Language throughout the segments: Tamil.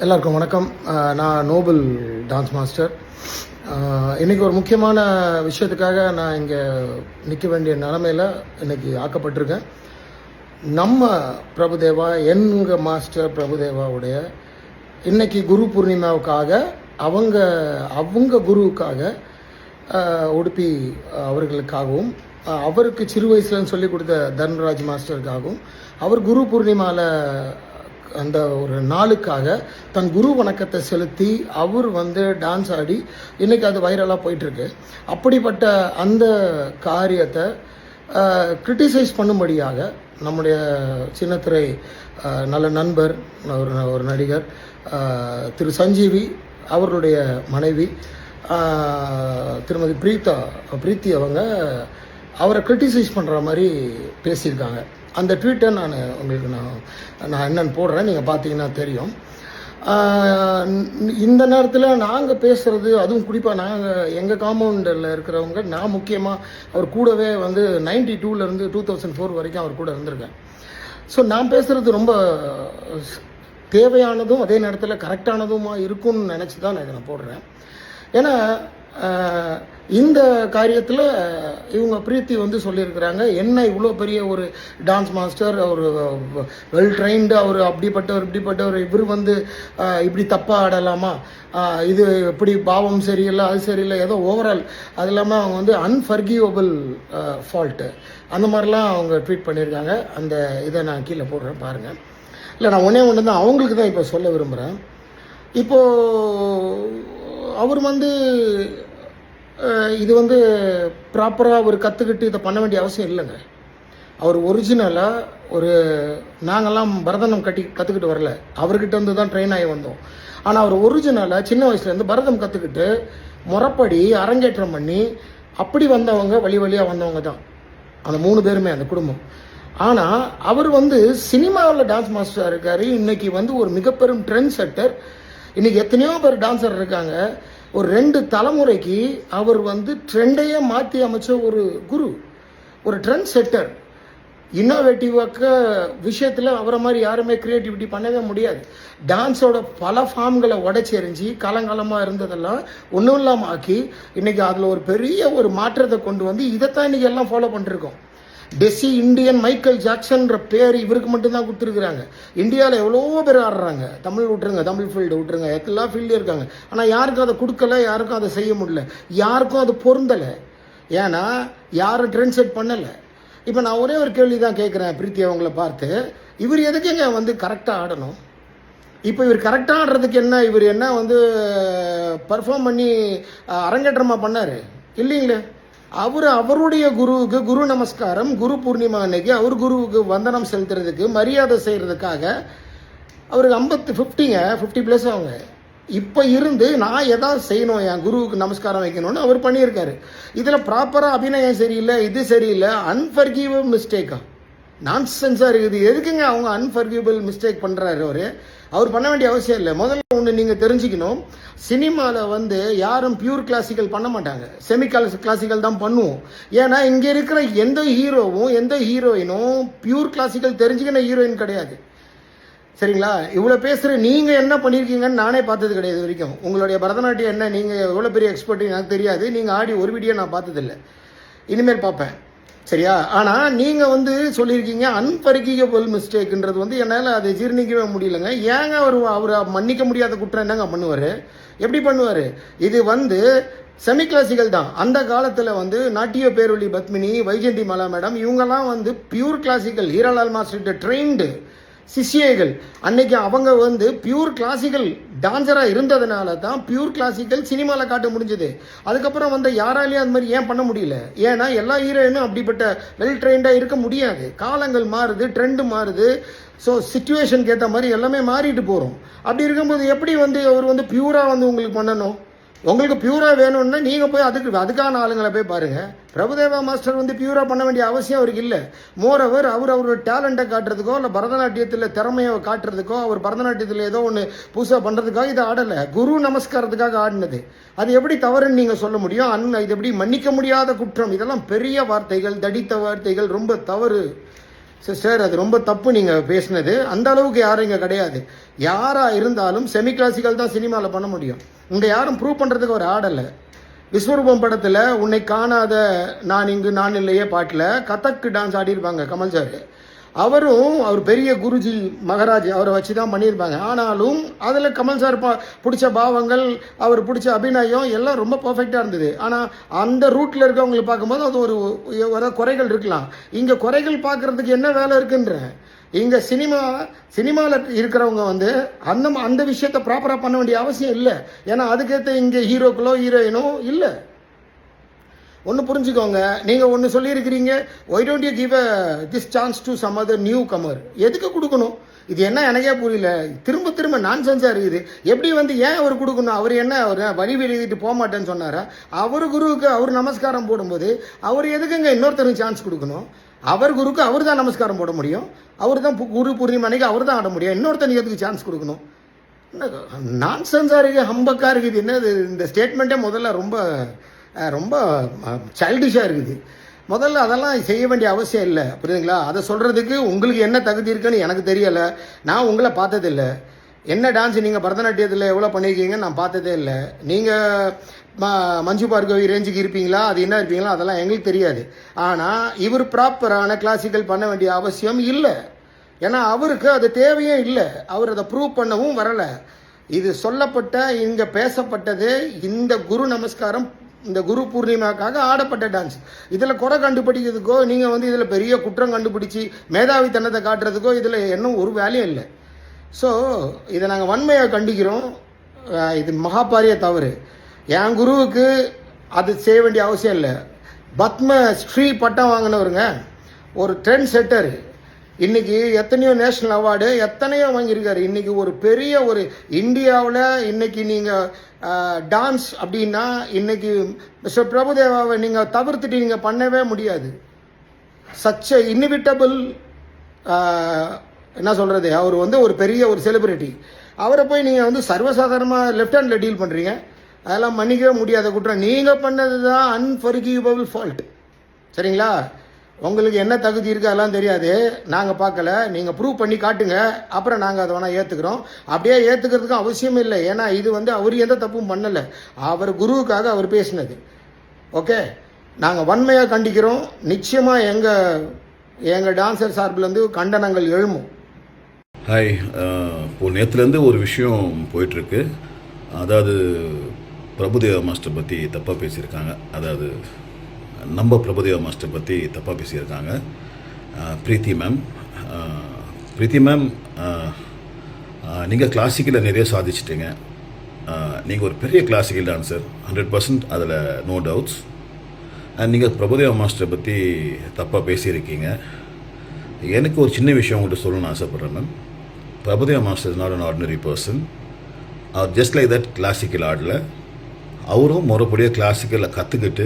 எல்லாருக்கும் வணக்கம். நான் நோபல் டான்ஸ் மாஸ்டர். இன்றைக்கி ஒரு முக்கியமான விஷயத்துக்காக நான் இங்கே நிற்க வேண்டிய நிலமையில் இன்றைக்கி ஆக்கப்பட்டிருக்கேன். நம்ம பிரபுதேவா, எங்கள் மாஸ்டர் பிரபுதேவாவுடைய இன்றைக்கி குரு பூர்ணிமாவுக்காக அவங்க குருவுக்காக உடுப்பி அவர்களுக்காகவும் அவருக்கு சிறு வயசுலன்னு சொல்லி கொடுத்த தர்மராஜ் மாஸ்டருக்காகவும் அவர் குரு பூர்ணிமாவில் அந்த ஒரு நாளுக்காக தன் குரு வணக்கத்தை செலுத்தி அவர் டான்ஸ் ஆடி இன்றைக்கி அது வைரலாக போயிட்டுருக்கு. அப்படிப்பட்ட அந்த காரியத்தை கிரிட்டிசைஸ் பண்ணும்படியாக நம்முடைய சின்னத்திரை நல்ல நண்பர் ஒரு நடிகர் திரு சஞ்சீவி அவர்களுடைய மனைவி திருமதி பிரீத்தி அவங்க அவரை கிரிட்டிசைஸ் பண்ணுற மாதிரி பேசியிருக்காங்க. அந்த ட்வீட்டை உங்களுக்கு நான் என்னென்னு போடுறேன், நீங்கள் பார்த்தீங்கன்னா தெரியும். இந்த நேரத்தில் நாங்கள் பேசுகிறது, அதுவும் குறிப்பாக நாங்கள் எங்கள் காம்பவுண்டில் இருக்கிறவங்க, நான் முக்கியமாக அவர் கூடவே 92லேருந்து 2004 வரைக்கும் அவர் கூட இருந்திருக்கேன். ஸோ நான் பேசுகிறது ரொம்ப தேவையானதும் அதே நேரத்தில் கரெக்டானதுமா இருக்கும்னு நினச்சி தான் நான் இதை போடுறேன். ஏன்னா இந்த காரியத்தில் இவங்க பிரீத்தி சொல்லியிருக்கிறாங்க, என்ன இவ்வளோ பெரிய ஒரு டான்ஸ் மாஸ்டர், அவர் வெல் ட்ரைன்டு, அவர் அப்படிப்பட்டவர் இப்படிப்பட்டவர், இவர் இப்படி தப்பாக ஆடலாமா, இது எப்படி பாவம் சரியில்லை அது சரியில்லை, ஏதோ ஓவரால் அது இல்லாமல் அவங்க அன்ஃபர்கிவபிள் ஃபால்ட்டு அந்த மாதிரிலாம் அவங்க ட்வீட் பண்ணியிருக்காங்க. அந்த இதை நான் கீழே போடுறேன் பாருங்கள். இல்லை, நான் ஒன்று தான் அவங்களுக்கு தான் இப்போ சொல்ல விரும்புகிறேன். இப்போது அவர் இது ப்ராப்பராக அவர் கற்றுக்கிட்டு இதை பண்ண வேண்டிய அவசியம் இல்லைங்க. அவர் ஒரிஜினலாக நாங்கள்லாம் பரதனம் கற்றுக்கிட்டு வரல, அவர்கிட்ட தான் ட்ரெயின் ஆகி வந்தோம். ஆனால் அவர் ஒரிஜினலாக சின்ன வயசுலேருந்து பரதம் கற்றுக்கிட்டு முறைப்படி அரங்கேற்றம் பண்ணி அப்படி வந்தவங்க, வழியாக வந்தவங்க தான் அந்த 3 பேருமே, அந்த குடும்பம். ஆனால் அவர் சினிமாவில் டான்ஸ் மாஸ்டராக இருக்கார். இன்றைக்கி ஒரு மிகப்பெரும் ட்ரெண்ட் செட்டர். இன்றைக்கி எத்தனையோ பேர் டான்ஸர் இருக்காங்க. ஒரு 2 தலைமுறைக்கு அவர் ட்ரெண்டையே மாற்றி அமைச்ச ஒரு குரு, ஒரு ட்ரெண்ட் செட்டர். இன்னோவேட்டிவாக்க விஷயத்தில் அவரை மாதிரி யாருமே க்ரியேட்டிவிட்டி பண்ணவே முடியாது. டான்ஸோட பல ஃபார்ம்களை உடைச்சி எறிஞ்சி காலங்காலமாக இருந்ததெல்லாம் ஒன்றும் இல்லாமல் ஆக்கி இன்றைக்கி அதில் ஒரு பெரிய ஒரு மாற்றத்தை கொண்டு இதைத்தான் இன்றைக்கி எல்லாம் ஃபாலோ பண்ணிருக்கோம். டெசி இண்டியன் மைக்கேல் ஜாக்சன்ற பேர் இவருக்கு மட்டும்தான் கொடுத்துருக்குறாங்க. இந்தியாவில் எவ்வளோ பேர் ஆடுறாங்க, தமிழ் விட்டுருங்க, தமிழ் ஃபீல்டு விட்டுருங்க, எல்லா ஃபீல்டும் இருக்காங்க. ஆனால் யாருக்கும் அதை கொடுக்கல, யாருக்கும் அதை செய்ய முடியல, யாருக்கும் அது பொருந்தலை. ஏன்னா யாரும் ட்ரெண்ட் செட் பண்ணலை. இப்போ நான் ஒரே ஒரு கேள்வி தான் கேட்குறேன் பிரீத்தி அவங்கள பார்த்து, இவர் எதுக்குங்க கரெக்டாக ஆடணும்? இப்போ இவர் கரெக்டாக ஆடுறதுக்கு என்ன, இவர் என்ன பர்ஃபார்ம் பண்ணி அரங்கேற்றமாக பண்ணார் இல்லைங்களே. அவருடைய குருவுக்கு குரு நமஸ்காரம், குரு பூர்ணிமா அன்னைக்கு அவர் குருவுக்கு வந்தனம் செலுத்துறதுக்கு, மரியாதை செய்கிறதுக்காக அவருக்கு 50+ அவங்க இப்போ இருந்து நான் எதாவது செய்யணும், என் குருவுக்கு நமஸ்காரம் வைக்கணும்னு அவர் பண்ணியிருக்காரு. இதில் ப்ராப்பராக அபிநயம் சரியில்லை, இது சரியில்லை, அன்ஃபர்கிவபிள் மிஸ்டேக்கா, நான்சென்ஸாக இருக்குது. எதுக்குங்க அவங்க அன்ஃபர்கிவபிள் மிஸ்டேக் பண்ணுறாரு? அவர் பண்ண வேண்டிய அவசியம் இல்லை. முதல்ல ஒன்று நீங்கள் தெரிஞ்சுக்கணும், சினிமாவில் யாரும் பியூர் கிளாசிக்கல் பண்ண மாட்டாங்க, செமி கிளாசிக்கல் தான் பண்ணுவோம். ஏன்னா இங்கே இருக்கிற எந்த ஹீரோவும் எந்த ஹீரோயினும் பியூர் கிளாசிக்கல் தெரிஞ்சுக்கின ஹீரோயின் கிடையாது. சரிங்களா? இவ்வளோ பேசுகிற நீங்கள் என்ன பண்ணியிருக்கீங்கன்னு நானே பார்த்தது கிடையாது வரைக்கும். உங்களுடைய பரதநாட்டியம் என்ன, நீங்கள் எவ்வளோ பெரிய எக்ஸ்பர்ட் எனக்கு தெரியாது. நீங்கள் ஆடி ஒரு வீடியோ நான் பார்த்ததில்லை, இனிமேல் பார்ப்பேன். சரியா? ஆனால் நீங்கள் சொல்லியிருக்கீங்க அன்ஃபர்கிவபிள் மிஸ்டேக்ன்றது என்னால் அதை ஜீர்ணிக்கவே முடியலைங்க. ஏங்க அவர் மன்னிக்க முடியாத குற்றம் என்னங்க பண்ணுவார்? எப்படி பண்ணுவார்? இது செமி கிளாசிக்கல் தான். அந்த காலத்தில் நாட்டிய பேரொளி பத்மினி, வைஜெயந்தி மாலா மேடம் இவங்கெல்லாம் pure classical, Hiralal master trained சிஷியைகள். அன்னைக்கு அவங்க பியூர் கிளாசிக்கல் டான்ஸராக இருந்ததுனால தான் பியூர் கிளாசிக்கல் சினிமாவில் காட்ட முடிஞ்சது. அதுக்கப்புறம் யாராலையும் அது மாதிரி ஏன் பண்ண முடியல? ஏன்னா எல்லா ஹீரோயினும் அப்படிப்பட்ட வெல் ட்ரெயின்டாக இருக்க முடியாது. காலங்கள் மாறுது, ட்ரெண்டு மாறுது. ஸோ சிச்சுவேஷனுக்கு ஏற்ற மாதிரி எல்லாமே மாறிட்டு போகிறோம். அப்படி இருக்கும்போது எப்படி அவர் பியூராக உங்களுக்கு பண்ணணும்? உங்களுக்கு பியூராக வேணும்னா நீங்கள் போய் அதுக்கான ஆளுங்களை போய் பாருங்கள். பிரபுதேவா மாஸ்டர் பியூராக பண்ண வேண்டிய அவசியம் அவருக்கு இல்லை. மோரோவர் அவரோட டேலண்ட்டை காட்டுறதுக்கோ இல்லை பரதநாட்டியத்தில் திறமையை காட்டுறதுக்கோ, அவர் பரதநாட்டியத்தில் ஏதோ ஒன்று புதுசாக பண்ணுறதுக்காக இதை ஆடலை, குரு நமஸ்காரத்துக்காக ஆடினது. அது எப்படி தவறுன்னு நீங்கள் சொல்ல முடியும்? இது எப்படி மன்னிக்க முடியாத குற்றம்? இதெல்லாம் பெரிய வார்த்தைகள், தடித்த வார்த்தைகள், ரொம்ப தவறு. சிஸ்டர், அது ரொம்ப தப்பு நீங்கள் பேசினது. அந்த அளவுக்கு யாரும் இங்கே கிடையாது. யாராக இருந்தாலும் செமி கிளாசிக்கல் தான் சினிமாவில் பண்ண முடியும். இங்கே யாரும் ப்ரூவ் பண்ணுறதுக்கு ஒரு ஆடலை. விஸ்வரூபம் படத்தில் உன்னை காணாத நான் இங்கு நான் இல்லையே பாட்டில் கதக்கு டான்ஸ் ஆடியிருப்பாங்க கமல் சார். அவர் பெரிய குருஜி மகராஜ், அவரை வச்சு தான் பண்ணியிருப்பாங்க. ஆனாலும் அதில் கமல் சார் பிடிச்ச பாவங்கள், அவர் பிடிச்ச அபிநயம் எல்லாம் ரொம்ப பர்ஃபெக்டாக இருந்தது. ஆனால் அந்த ரூட்டில் இருக்கவங்களை பார்க்கும்போது அது ஒரு குறைகள் இருக்கலாம். இங்கே குறைகள் பார்க்குறதுக்கு என்ன வேலை இருக்குன்ற இங்கே சினிமாவில் இருக்கிறவங்க அந்த விஷயத்தை ப்ராப்பராக பண்ண வேண்டிய அவசியம் இல்லை. ஏன்னா அதுக்கேற்ற இங்கே ஹீரோக்களோ ஹீரோயினோ இல்லை. ஒன்று புரிஞ்சுக்கோங்க, நீங்கள் ஒன்று சொல்லியிருக்கிறீங்க, why don't you give this chance to some other newcomer. எதுக்கு கொடுக்கணும்? இது என்ன எனக்கே புரியல. திரும்ப திரும்ப நான்சென்ஸாக இருக்குது. எப்படி ஏன் அவர் கொடுக்கணும்? அவர் என்ன அவர் வழி எழுதிட்டு போக மாட்டேன்னு சொன்னாரா? அவர் குருவுக்கு அவர் நமஸ்காரம் போடும்போது அவர் எதுக்குங்க இன்னொருத்தருக்கு சான்ஸ் கொடுக்கணும்? அவர் குருக்கு அவர் தான் நமஸ்காரம் போட முடியும். அவர் தான் குரு பூர்ணிமா அன்னைக்கு அவர் தான் ஆட முடியும். இன்னொருத்தனுக்கு எதுக்கு சான்ஸ் கொடுக்கணும்? நான்சென்ஸாக இருக்குது, ஹம்பக்காக இருக்குது. என்னது இந்த ஸ்டேட்மெண்ட்டே முதல்ல ரொம்ப ரொம்ப சைல்டிஷாக இருக்குது. முதல்ல அதெல்லாம் செய்ய வேண்டிய அவசியம் இல்லை, புரியுதுங்களா? அதை சொல்கிறதுக்கு உங்களுக்கு என்ன தகுதி இருக்குன்னு எனக்கு தெரியலை. நான் உங்களை பார்த்ததில்லை. என்ன டான்ஸ் நீங்கள் பரதநாட்டியத்தில் எவ்வளோ பண்ணியிருக்கீங்கன்னு நான் பார்த்ததே இல்லை. நீங்கள் மஞ்சு பார்கவி ரேஞ்சுக்கு இருப்பீங்களா, அது என்ன இருப்பீங்களா, அதெல்லாம் எங்களுக்கு தெரியாது. ஆனால் இவர் ப்ராப்பரான கிளாசிக்கல் பண்ண வேண்டிய அவசியம் இல்லை. ஏன்னா அவருக்கு அது தேவையே இல்லை. அவர் அதை ப்ரூவ் பண்ணவும் வரலை. இது சொல்லப்பட்ட இங்கே பேசப்பட்டது இந்த குரு நமஸ்காரம், இந்த குரு பூர்ணிமாக்காக ஆடப்பட்ட டான்ஸ். இதில் குறை கண்டுபிடிக்கிறதுக்கோ நீங்கள் இதில் பெரிய குற்றம் கண்டுபிடிச்சி மேதாவித்தனத்தை காட்டுறதுக்கோ இதில் இன்னும் ஒரு வேலையும் இல்லை. ஸோ இதை நாங்கள் வன்மையாக கண்டிக்கிறோம். இது மகாபாரிய தவறு. என் குருவுக்கு அது செய்ய வேண்டிய அவசியம் இல்லை. பத்ம ஸ்ரீ பட்டம் வாங்கினவருங்க, ஒரு ட்ரெண்ட் செட்டர். இன்றைக்கி எத்தனையோ நேஷ்னல் அவார்டு எத்தனையோ வாங்கியிருக்காரு. இன்றைக்கி ஒரு பெரிய ஒரு இந்தியாவில் இன்றைக்கி நீங்கள் டான்ஸ் அப்படின்னா இன்றைக்கி மிஸ்டர் பிரபுதேவாவை நீங்கள் தவிர்த்துட்டு நீங்கள் பண்ணவே முடியாது. சச் இன்விட்டபிள், என்ன சொல்கிறது, அவர் ஒரு பெரிய ஒரு செலிபிரிட்டி. அவரை போய் நீங்கள் சர்வசாதாரணமாக லெஃப்ட் ஹேண்டில் டீல் பண்ணுறீங்க. அதெல்லாம் மன்னிக்கவே முடியாத குற்றம். நீங்கள் பண்ணது தான் அன்ஃபர்கிவபிள் ஃபால்ட். சரிங்களா? உங்களுக்கு என்ன தகுதி இருக்குது அதெல்லாம் தெரியாது, நாங்கள் பார்க்கல. நீங்கள் ப்ரூவ் பண்ணி காட்டுங்க, அப்புறம் நாங்கள் அதை வேணால் ஏற்றுக்கிறோம். அப்படியே ஏற்றுக்கிறதுக்கும் அவசியம் இல்லை. ஏன்னா இது அவர் எந்த தப்பும் பண்ணலை. அவர் குருவுக்காக அவர் பேசினது. ஓகே, நாங்கள் வன்மையாக கண்டிக்கிறோம். நிச்சயமாக எங்கள் டான்சர் சார்பில் கண்டனங்கள் எழுமும். ஹாய், இப்போ நேற்றுலேருந்து ஒரு விஷயம் போயிட்டுருக்கு. அதாவது பிரபுதேவா மாஸ்டர் பற்றி தப்பாக பேசியிருக்காங்க. அதாவது நம்ம பிரபுதேவா மாஸ்டர் பற்றி தப்பாக பேசியிருக்காங்க. பிரீத்தி மேம், நீங்கள் கிளாசிக்கலில் நிறைய சாதிச்சிட்டிங்க. நீங்கள் ஒரு பெரிய கிளாசிக்கல் டான்ஸர், 100%, அதில் நோ டவுட்ஸ். அண்ட் நீங்கள் பிரபுதேவா மாஸ்டர் பற்றி தப்பாக பேசியிருக்கீங்க. எனக்கு ஒரு சின்ன விஷயம் உங்கள்கிட்ட சொல்லணும்னு ஆசைப்பட்றேன் ma'am. Prabhu Deva master is not an ordinary person. அவர் ஜஸ்ட் லைக் தட் கிளாசிக்கல் ஆடல. அவரும் மறுபடியும் கிளாசிக்கலில் கற்றுக்கிட்டு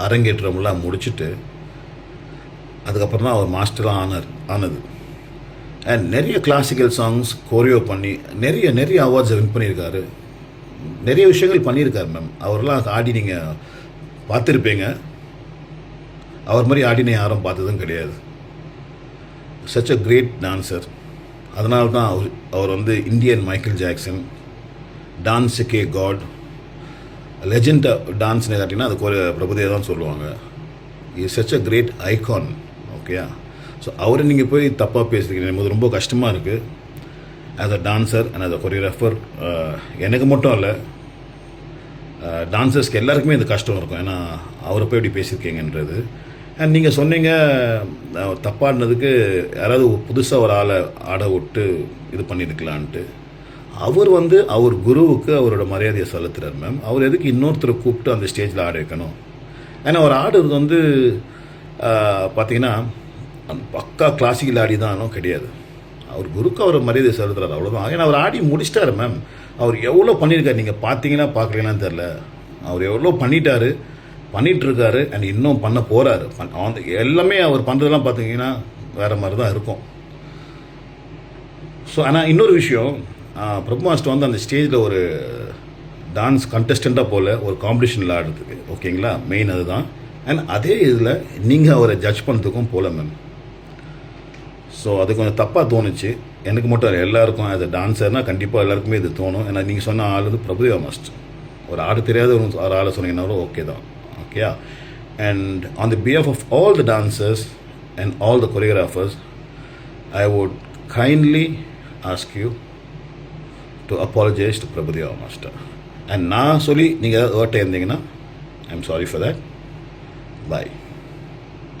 அரங்கேற்றம்லாம் முடிச்சுட்டு அதுக்கப்புறம் தான் அவர் மாஸ்டராக ஆனது. அண்ட் நிறைய கிளாசிக்கல் சாங்ஸ் கோரியோ பண்ணி நிறைய அவார்ட்ஸை வின் பண்ணியிருக்காரு. நிறைய விஷயங்கள் பண்ணியிருக்காரு மேம். அவரெல்லாம் ஆடி நீங்கள் பார்த்துருப்பீங்க. அவர் மாதிரி ஆடினை யாரும் பார்த்ததும் கிடையாது. Such a great dancer. அதனால தான் அவர் இந்தியன் மைக்கேல் ஜாக்சன், டான்ஸுக்கே காட், லெஜெண்ட் டான்ஸ்னு கேட்டிங்கன்னா அது பிரபுதேவா தான் சொல்லுவாங்க. Is such a great icon. ஓகேயா? ஸோ அவரை நீங்கள் போய் தப்பாக பேசுகிறீங்க, ரொம்ப கஷ்டமாக இருக்குது. As a dancer and as a choreographer, எனக்கு மட்டும் இல்லை, டான்சர்ஸ்க்கு எல்லாருக்குமே இது கஷ்டம் இருக்கும். ஏன்னா அவரை போய் இப்படி பேசியிருக்கீங்கன்றது. அண்ட் நீங்கள் சொன்னீங்க தப்பாடினதுக்கு யாராவது புதுசாக ஒரு ஆளை ஆட விட்டு இது பண்ணியிருக்கலான்ட்டு. அவர் அவர் குருவுக்கு அவரோட மரியாதையை செலுத்துறார் மேம். அவர் எதுக்கு இன்னொருத்தரை கூப்பிட்டு அந்த ஸ்டேஜில் ஆட வைக்கணும்? ஏன்னா அவர் ஆடுறது பார்த்தீங்கன்னா பக்கா கிளாசிக்கல் ஆடி தானும் கிடையாது. அவர் குருக்கு அவர் மரியாதை செலுத்துறாரு, அவ்வளோதான். ஏன்னா அவர் ஆடி முடிச்சிட்டாரு மேம். அவர் எவ்வளோ பண்ணியிருக்காரு, நீங்கள் பார்த்தீங்கன்னா பார்க்கலன்னு தெரில. அவர் எவ்வளோ பண்ணிகிட்ருக்காரு அண்ட் இன்னும் பண்ண போகிறாரு. எல்லாமே அவர் பண்ணுறதெல்லாம் பார்த்தீங்கன்னா வேறு மாதிரி தான் இருக்கும். ஸோ ஆனால் இன்னொரு விஷயம், பிரபு மாஸ்டர் அந்த ஸ்டேஜில் ஒரு டான்ஸ் கண்டஸ்டண்ட்டாக போல் ஒரு காம்படிஷனில் ஆடுறதுக்கு, ஓகேங்களா, மெயின் அதுதான். அண்ட் அதே இதில் நீங்கள் அவரை ஜட்ஜ் பண்ணுறதுக்கும் போல மேம். ஸோ அது கொஞ்சம் தப்பாக தோணுச்சு. எனக்கு மட்டும் இல்லை, எல்லாருக்கும். ஆஸ் அ டான்ஸர்னால் கண்டிப்பாக எல்லாருக்குமே இது தோணும். ஏன்னா நீங்கள் சொன்ன ஆள் வந்து பிரபுதேவா மாஸ்டர். ஒரு ஆட தெரியாத ஒரு ஆளை சொன்னீங்கன்னாலும் ஓகே தான். ஓகேயா? And on the behalf of all the dancers and all the choreographers, I would kindly ask you to apologise to Prabhudeva master. And நான் சொல்லி நீங்கள் ஏதாவது ஹர்ட் இருந்தீங்கன்னா I am sorry for that. Bye.